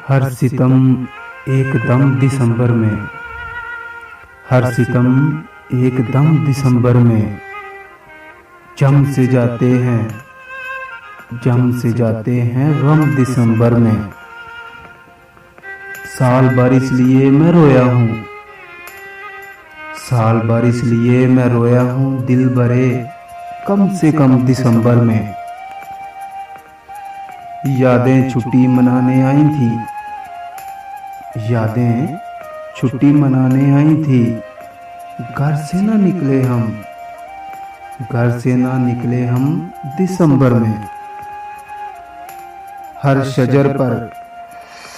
हर सितम एकदम दिसंबर में, हर सितम एकदम दिसंबर में जम से जाते हैं, जम से जाते हैं गम दिसंबर में। साल भर इसलिए मैं रोया हूँ, साल भर इसलिए मैं रोया हूँ दिल भरे कम से कम दिसंबर में। यादें छुट्टी मनाने आई थी, यादें छुट्टी मनाने आई थी। घर से ना निकले हम, घर से ना निकले हम दिसंबर में। हर शजर पर,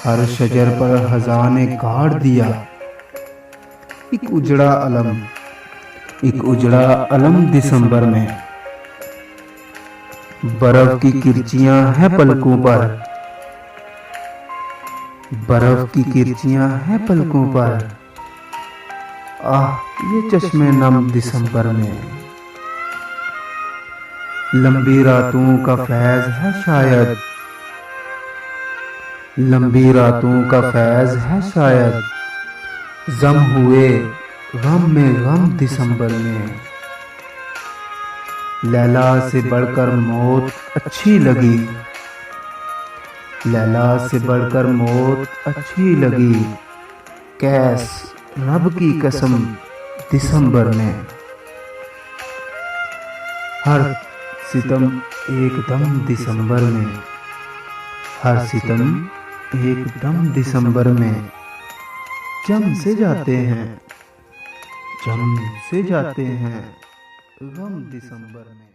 हर शजर पर हज़ां ने गाड़ दिया एक उजड़ा अलम, एक उजड़ा अलम दिसंबर में। बर्फ की किरचियां हैं पलकों पर, बर्फ की किरचियां हैं पलकों पर। आह ये चश्मे नम दिसंबर में। लंबी रातों का फैज़ है शायद, लंबी रातों का फैज़ है शायद। ज़म हुए गम में गम दिसंबर में। लैला से बढ़कर मौत अच्छी लगी, लैला से बढ़कर मौत अच्छी लगी। कैस रब की कसम दिसंबर में। हर सितम एकदम दिसंबर में, हर सितम एकदम दिसंबर में जम से जाते हैं, जम से जाते हैं गम दिसंबर में।